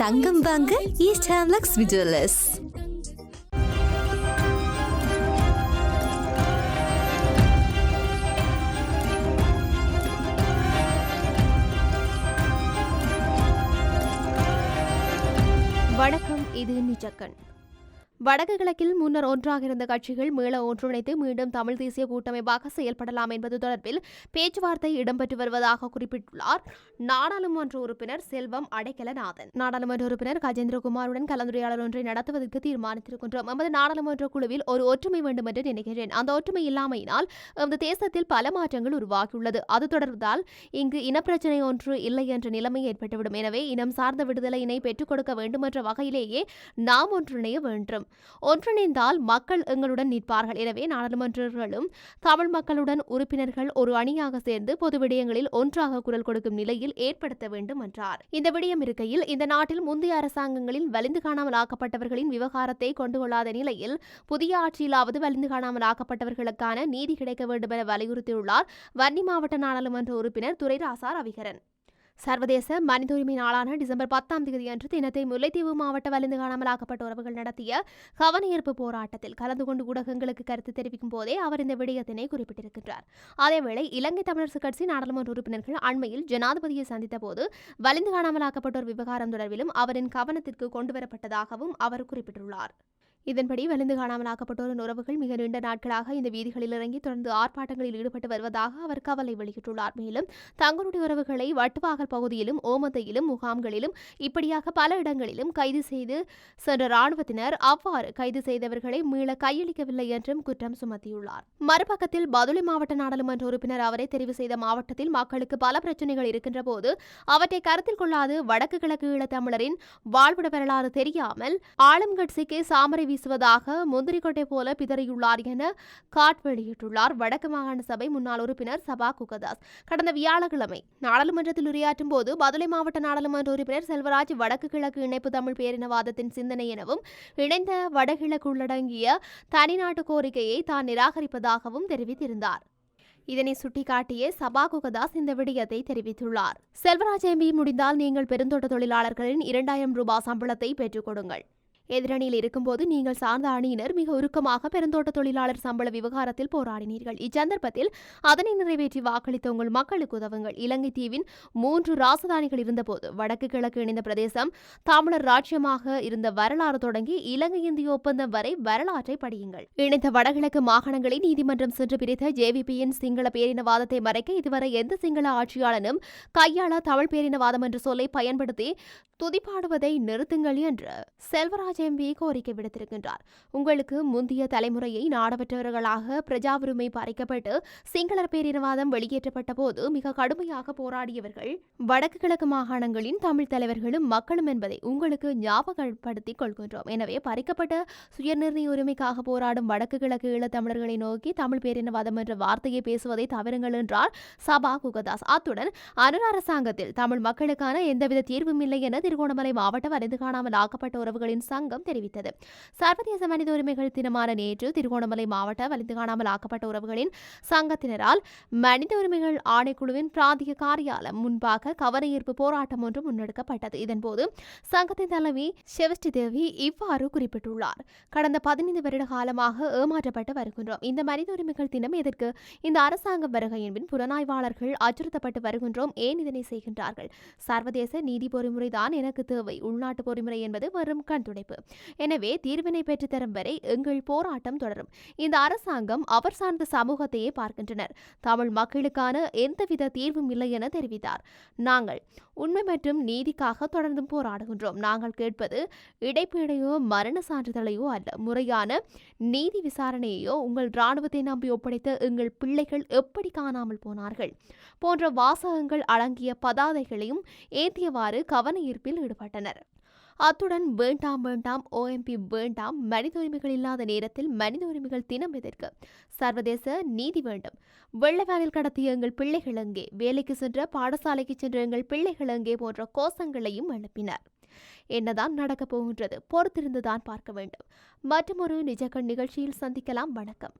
தங்கம் வாங்க ஈஸ்ட் ஹேம்லக்ஸ் விஜுவலர்ஸ். வணக்கம், இது நிஜக்கண். வடக்கு கிழக்கில் முன்னர் ஒன்றாக இருந்த கட்சிகள் மீள ஒன்றிணைத்து மீண்டும் தமிழ் தேசிய கூட்டமைப்பாக செயல்படலாம் என்பது தொடர்பில் பேச்சுவார்த்தை இடம்பெற்று வருவதாக குறிப்பிட்டுள்ளார் நாடாளுமன்ற உறுப்பினர் செல்வம் அடைக்கலநாதன். நாடாளுமன்ற உறுப்பினர் கஜேந்திரகுமாருடன் கலந்துரையாடல் ஒன்றை நடத்துவதற்கு தீர்மானித்திருக்கின்றோம். நமது நாடாளுமன்ற குழுவில் ஒரு ஒற்றுமை வேண்டும் என்று நினைக்கிறேன். அந்த ஒற்றுமை இல்லாமையினால் இந்த தேசத்தில் பல மாற்றங்கள் உருவாகியுள்ளது. அது தொடர்ந்தால் இங்கு இனப்பிரச்சினை ஒன்று இல்லை என்ற நிலைமை ஏற்பட்டுவிடும். எனவே இனம் சார்ந்த விடுதலையினை பெற்றுக் கொடுக்க வேண்டும் என்ற வகையிலேயே நாம் ஒன்றிணைய வேண்டும். ஒன்றிணைந்தால் மக்கள் எங்களுடன் நிற்பார்கள். எனவே நாடாளுமன்றங்களும் தமிழ் மக்களுடன் உறுப்பினர்கள் ஒரு அணியாக சேர்ந்து பொது விடயங்களில் ஒன்றாக குரல் கொடுக்கும் நிலையில் ஏற்படுத்த வேண்டும் என்றார். இந்த விடயம் இருக்கையில் இந்த நாட்டில் முந்தைய அரசாங்கங்களில் வலிந்து காணாமல் ஆக்கப்பட்டவர்களின் விவகாரத்தை கொண்டுகொள்ளாத நிலையில் புதிய ஆட்சியிலாவது வலிந்து காணாமல் ஆக்கப்பட்டவர்களுக்கான நீதி கிடைக்க வேண்டும் என வலியுறுத்தியுள்ளார் வன்னி மாவட்ட நாடாளுமன்ற உறுப்பினர் துரைராசா ரவிகரன். சர்வதேச மனித உரிமை நாளான டிசம்பர் 10ஆம் தேதி அன்று தினத்தை முல்லைத்தீவு மாவட்ட வலிந்து காணாமலாக்கப்பட்ட உறவுகள் நடத்திய கவனஈர்ப்பு போராட்டத்தில் கலந்து கொண்டு ஊடகங்களுக்கு கருத்து தெரிவிக்கும் போதே அவர் இந்த விடயத்தினை குறிப்பிட்டிருக்கின்றார். அதேவேளை இலங்கை தமிழரசு கட்சி நாடாளுமன்ற உறுப்பினர்கள் அண்மையில் ஜனாதிபதியை சந்தித்த போது வலிந்து காணாமலாக்கப்பட்டோர் விவகாரம் தொடர்பிலும் அவரின் கவனத்திற்கு கொண்டுவரப்பட்டதாகவும் அவர் குறிப்பிட்டுள்ளார். இதன்படி வலிந்து காணாமலாக்கப்பட்டோரின் உறவுகள் மிக நீண்ட நாட்களாக இந்த வீதிகளில் இறங்கி தொடர்ந்து ஆர்ப்பாட்டங்களில் ஈடுபட்டு வருவதாக அவர் கவலை வெளியிட்டுள்ளார். மேலும் தங்களுடைய உறவுகளை வட்டுவாகல் பகுதியிலும் ஓமந்தையிலும் முகாம்களிலும் இப்படியாக பல இடங்களிலும் கைது செய்து சென்ற ராணுவத்தினர் அவ்வாறு கைது செய்தவர்களை மீள கையளிக்கவில்லை என்றும் குற்றம் சுமத்தியுள்ளார். மறுபக்கத்தில் பதுளை மாவட்ட நாடாளுமன்ற உறுப்பினர் அவரை தெரிவு செய்த மாவட்டத்தில் மக்களுக்கு பல பிரச்சனைகள் இருக்கின்ற போது அவற்றை கருத்தில் கொள்ளாது வடக்கு கிழக்கு ஈழத்தமிழரின் வாழ்விட வரலாறு தெரியாமல் ஆளும் கட்சிக்கு சாமரை வீசுவதாக முந்திரிக்கொட்டை போல பிதறியுள்ளார் என காட் வெளியிட்டுள்ளார் வடக்கு மாகாண சபை முன்னாள் உறுப்பினர் சபா குகதாஸ். கடந்த வியாழக்கிழமை நாடாளுமன்றத்தில் உரையாற்றும் போது பதுளை மாவட்ட நாடாளுமன்ற உறுப்பினர் செல்வராஜ் வடக்கு கிழக்கு இணைப்பு தமிழ் பேரினவாதத்தின் சிந்தனை எனவும் இணைந்த வடகிழக்கு உள்ளடங்கிய தனிநாட்டு கோரிக்கையை தான் நிராகரிப்பதாகவும் தெரிவித்திருந்தார். இதனை சுட்டிக்காட்டிய சபா குகதாஸ் இந்த விடயத்தை தெரிவித்துள்ளார். செல்வராஜ் எம்பி முடிந்தால் நீங்கள் பெருந்தோட்ட தொழிலாளர்களின் 2000 ரூபாய் சம்பளத்தை பெற்றுக் கொடுங்கள். எதிரணியில் இருக்கும்போது நீங்கள் சார்ந்த அணியினர் மிக உருக்கமாக பெருந்தோட்ட தொழிலாளர் சம்பள விவகாரத்தில் போராடினீர்கள். இச்சந்தர்ப்பத்தில் அதனை நிறைவேற்றி வாக்களித்த உங்கள் மக்களுக்கு உதவுங்கள். இலங்கை தீவின் 3 ராஜதானிகள் இருந்தபோது வடக்கு கிழக்கு இணைந்த பிரதேசம் தமிழர் ராஜ்யமாக இருந்த வரலாறு தொடங்கி இலங்கை இந்திய ஒப்பந்தம் வரை வரலாற்றை படியுங்கள். இணைந்த வடகிழக்கு மாகாணங்களை நீதிமன்றம் சென்று பிரித்த ஜேவிபியின் சிங்கள பேரினவாதத்தை மறைக்க இதுவரை எந்த சிங்கள ஆட்சியாளனும் கையாள தமிழ் பேரினவாதம் என்ற சொல்லை பயன்படுத்தி துதிப்பாடுவதை நிறுத்துங்கள் என்று செல்வராஜ் எம்பி கோரிக்கை விடுத்திருக்கின்றார். உங்களுக்கு முந்தைய தலைமுறையை நாடவற்றவர்களாக பிரஜா உரிமை பறிக்கப்பட்டு சிங்களர் பேரினவாதம் வெளியேற்றப்பட்ட போது மிக கடுமையாக போராடியவர்கள் வடக்கு கிழக்கு மாகாணங்களின் தமிழ் தலைவர்களும் மக்களும் என்பதை உங்களுக்கு ஞாபகப்படுத்திக் கொள்கின்றோம். எனவே பறிக்கப்பட்ட சுயநிர்ணய உரிமைக்காக போராடும் வடக்கு கிழக்கு ஈழத்தமிழர்களை நோக்கி தமிழ் பேரினவாதம் என்ற வார்த்தையை பேசுவதை தவறுங்கள் என்றார் சபா குகதாஸ். அத்துடன் அனுர அரசாங்கத்தில் தமிழ் மக்களுக்கான எந்தவித தீர்வும் இல்லை என திருகோணமலை மாவட்ட வலிந்து காணாமல் ஆக்கப்பட்ட உறவுகளின் சங்கம் தெரிவித்தது. சர்வதேச மனித உரிமைகள் தினமான நேற்று திருகோணமலை மாவட்ட வலிந்து காணாமல் ஆக்கப்பட்ட உறவுகளின் சங்கத்தினரால் மனித உரிமைகள் ஆணைக்குழுவின் பிராந்திய காரியாலயம் முன்பாக கவனஈர்ப்பு போராட்டம் ஒன்று முன்னெடுக்கப்பட்டது. இதன்போது சங்கத்தின் தலைவி செவஸ்டி தேவி இவ்வாறு குறிப்பிட்டுள்ளார். கடந்த 15 வருட காலமாக ஏமாற்றப்பட்டு வருகின்றோம். இந்த மனித உரிமைகள் தினம் எதற்கு? இந்த அரசாங்கம் வருகையின் புலனாய்வாளர்கள் அச்சுறுத்தப்பட்டு வருகின்றோம். ஏன் இதனை செய்கின்றார்கள்? சர்வதேச நீதி பொறிமுறைதான் எனக்கு தேவை. உள்நாட்டு பொறிமுறை என்பது வெறும் கண்துடைப்பு. எனவே தீர்வினை பெற்றுத்தரும் வரை எங்கள் போராட்டம் தொடரும். இந்த அரசாங்கம் அவர் சார்ந்த சமூகத்தையே பார்க்கின்றனர். தமிழ் மக்களுக்கான எந்தவித தீர்வும் இல்லை என தெரிவித்தார். நாங்கள் உண்மை மற்றும் நீதிக்காக தொடர்ந்தும் போராடுகின்றோம். நாங்கள் கேட்பது இடைப்பீடையோ மரண சான்றிதழையோ அல்ல, முறையான நீதி விசாரணையோ. உங்கள் இராணுவத்தை நம்பி ஒப்படைத்த எங்கள் பிள்ளைகள் எப்படி காணாமல் போனார்கள் போன்ற வாசகங்கள் அடங்கிய பதாதைகளையும் ஏற்றியவாறு கவன ஈர்ப்பில் ஈடுபட்டனர். அத்துடன் வேண்டாம் வேண்டாம் ஓஎம்பி வேண்டாம், மனித உரிமைகள் இல்லாத நேரத்தில் மனித உரிமைகள் தினம் எதற்கு? சர்வதேச நீதி வேண்டும். வெள்ளவேனில் கடத்திய எங்கள் பிள்ளைகள் எங்கே? வேலைக்கு சென்ற பாடசாலைக்கு சென்ற எங்கள் பிள்ளைகள் எங்கே போன்ற கோஷங்களையும் எழுப்பினர். என்னதான் நடக்கப் போகின்றது? பொறுத்திருந்துதான் பார்க்க வேண்டும். மற்றொரு நிஜக்கண் நிகழ்ச்சியில் சந்திக்கலாம். வணக்கம்.